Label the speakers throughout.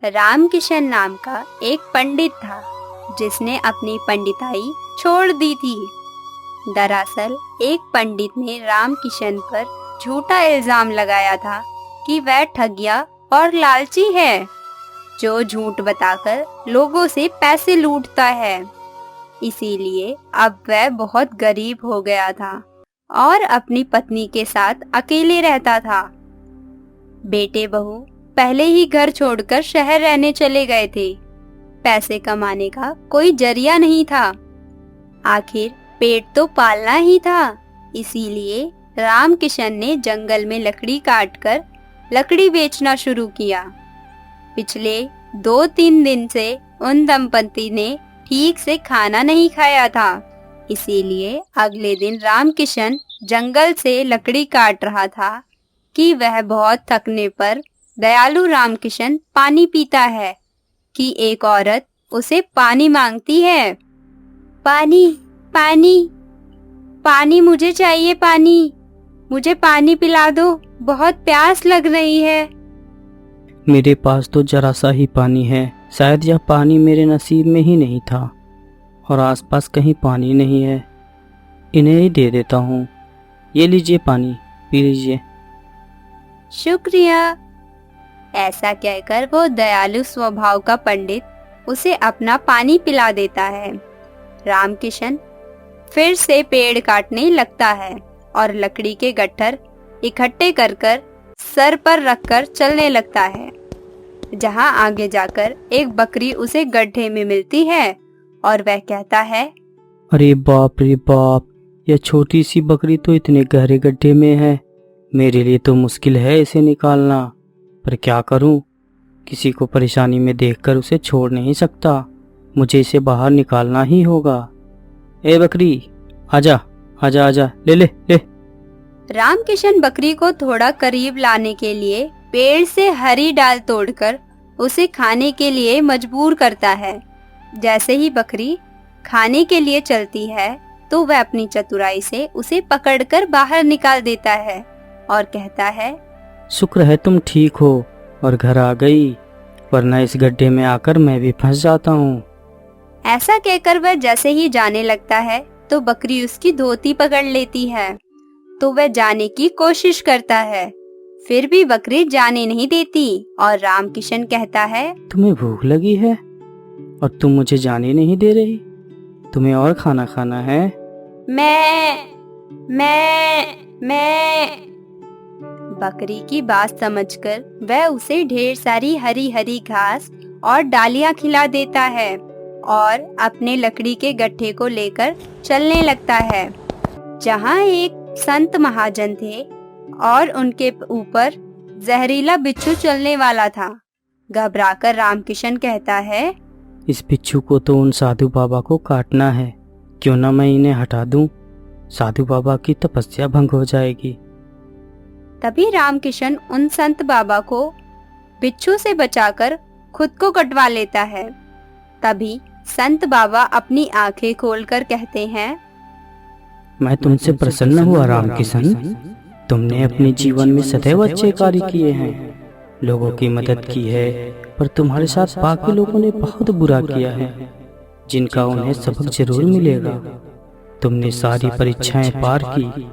Speaker 1: रामकिशन नाम का एक पंडित था जिसने अपनी पंडिताई छोड़ दी थी। दरअसल एक पंडित ने रामकिशन पर झूठा इल्जाम लगाया था कि वह ठगिया और लालची है, जो झूठ बताकर लोगों से पैसे लूटता है। इसीलिए अब वह बहुत गरीब हो गया था और अपनी पत्नी के साथ अकेले रहता था। बेटे बहू पहले ही घर छोड़कर शहर रहने चले गए थे। पैसे कमाने का कोई जरिया नहीं था। आखिर पेट तो पालना ही था। इसीलिए रामकिशन ने जंगल में लकड़ी काटकर लकड़ी बेचना शुरू किया। पिछले 2-3 दिन से उन दंपति ने ठीक से खाना नहीं खाया था। इसीलिए अगले दिन रामकिशन जंगल से लकड़ी काट रहा था कि वह बहुत थकने पर दयालु रामकिशन पानी पीता है कि एक औरत उसे पानी मांगती है। पानी, पानी, पानी, मुझे चाहिए पानी, मुझे पानी पिला दो, बहुत प्यास लग रही है।
Speaker 2: मेरे पास तो जरा सा ही पानी है। शायद यह पानी मेरे नसीब में ही नहीं था और आसपास कहीं पानी नहीं है। इन्हें ही दे देता हूँ। ये लीजिए पानी, पी लीजिए।
Speaker 1: शुक्रिया। ऐसा कहकर वो दयालु स्वभाव का पंडित उसे अपना पानी पिला देता है। रामकिशन फिर से पेड़ काटने लगता है और लकड़ी के गट्ठर इकट्ठे कर कर सर पर रखकर चलने लगता है। जहां आगे जाकर एक बकरी उसे गड्ढे में मिलती है और वह कहता है,
Speaker 2: अरे बाप रे बाप, यह छोटी सी बकरी तो इतने गहरे गड्ढे में है। मेरे लिए तो मुश्किल है इसे निकालना, पर क्या करूं? किसी को परेशानी में देखकर उसे छोड़ नहीं सकता। मुझे इसे बाहर निकालना ही होगा। ए बकरी, आजा आजा आजा, ले ले ले।
Speaker 1: रामकिशन बकरी को थोड़ा करीब लाने के लिए पेड़ से हरी डाल तोड़कर उसे खाने के लिए मजबूर करता है। जैसे ही बकरी खाने के लिए चलती है तो वह अपनी चतुराई से उसे पकड़कर बाहर निकाल देता है और कहता है,
Speaker 2: शुक्र है तुम ठीक हो और घर आ गई, वरना इस गड्ढे में आकर मैं भी फंस जाता हूँ।
Speaker 1: ऐसा कहकर वह जैसे ही जाने लगता है तो बकरी उसकी धोती पकड़ लेती है। तो वह जाने की कोशिश करता है, फिर भी बकरी जाने नहीं देती और रामकिशन कहता है,
Speaker 2: तुम्हें भूख लगी है और तुम मुझे जाने नहीं दे रही? तुम्हें और खाना खाना है?
Speaker 1: मैं बकरी की बात समझकर वह उसे ढेर सारी हरी हरी घास और डालियां खिला देता है और अपने लकड़ी के गट्ठे को लेकर चलने लगता है। जहाँ एक संत महाजन थे और उनके ऊपर जहरीला बिच्छू चलने वाला था। घबराकर रामकिशन कहता है,
Speaker 2: इस बिच्छू को तो उन साधु बाबा को काटना है। क्यों ना मैं इन्हें हटा दूं? साधु बाबा की तपस्या भंग हो जाएगी।
Speaker 1: तभी रामकिशन उन संत बाबा को बिच्छू से बचाकर खुद को कटवा लेता है। तभी संत बाबा अपनी आंखें खोलकर कहते हैं,
Speaker 2: मैं तुमसे प्रसन्न हुआ रामकिशन। तुमने अपने जीवन में सदैव अच्छे कार्य किए हैं, लोगों की मदद की है, पर तुम्हारे साथ बाकी लोगों ने बहुत बुरा किया है, जिनका उन्हें सबक जरूर मिलेगा। तुमने सारी परीक्षाएं पार की,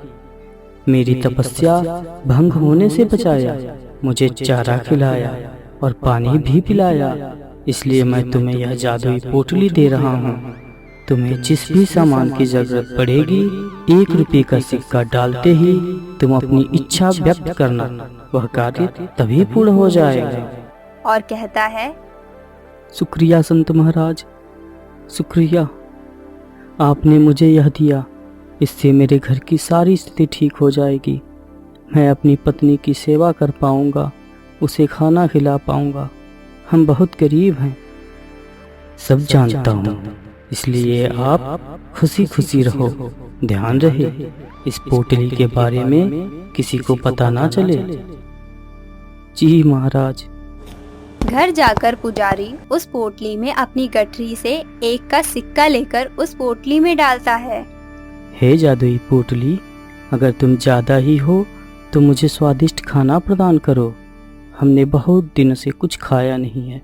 Speaker 2: मेरी तपस्या भंग होने से बचाया, मुझे चारा खिलाया और पानी भी पिलाया। इसलिए मैं तुम्हें यह जादुई पोटली दे रहा हूँ। तुम्हें जिस भी सामान की जरूरत पड़ेगी, 1 रुपये का सिक्का डालते ही तुम अपनी इच्छा व्यक्त करना, वह कार्य तभी पूर्ण हो जाएगा।
Speaker 1: और कहता है,
Speaker 2: शुक्रिया संत महाराज, शुक्रिया। आपने मुझे यह दिया, इससे मेरे घर की सारी स्थिति ठीक हो जाएगी। मैं अपनी पत्नी की सेवा कर पाऊंगा, उसे खाना खिला पाऊंगा। हम बहुत गरीब हैं, सब जानता हूँ, इसलिए आप खुशी खुशी रहो। ध्यान रहे इस पोटली के बारे में किसी को पता ना चले। जी महाराज।
Speaker 1: घर जाकर पुजारी उस पोटली में अपनी गठरी से 1 का सिक्का लेकर उस पोटली में डालता है।
Speaker 2: हे जादुई पोटली, अगर तुम ज्यादा ही हो तो मुझे स्वादिष्ट खाना प्रदान करो। हमने बहुत दिनों से कुछ खाया नहीं है।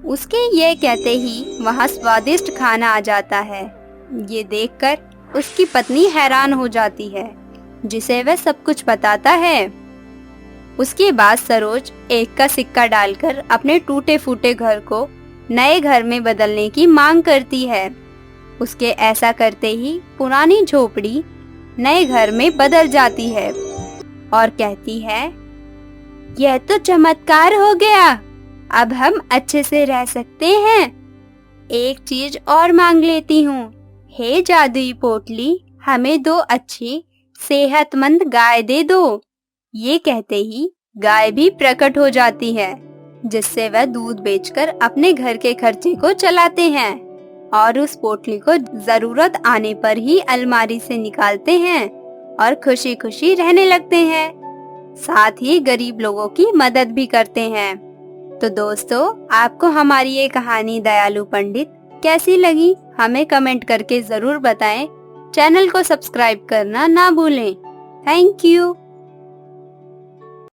Speaker 1: उसके ये कहते ही वहाँ स्वादिष्ट खाना आ जाता है। ये देखकर उसकी पत्नी हैरान हो जाती है, जिसे वह सब कुछ बताता है। उसके बाद सरोज 1 का सिक्का डालकर अपने टूटे फूटे घर को नए घर में बदलने की मांग करती है। उसके ऐसा करते ही पुरानी झोपड़ी नए घर में बदल जाती है और कहती है, यह तो चमत्कार हो गया, अब हम अच्छे से रह सकते हैं। एक चीज और मांग लेती हूँ, हे जादुई पोटली, हमें 2 अच्छी सेहतमंद गाय दे दो। ये कहते ही गाय भी प्रकट हो जाती है, जिससे वह दूध बेचकर अपने घर के खर्चे को चलाते हैं और उस पोटली को जरूरत आने पर ही अलमारी से निकालते हैं और खुशी खुशी रहने लगते हैं। साथ ही गरीब लोगों की मदद भी करते हैं। तो दोस्तों, आपको हमारी ये कहानी दयालु पंडित कैसी लगी, हमें कमेंट करके जरूर बताएं। चैनल को सब्सक्राइब करना ना भूलें। Thank you.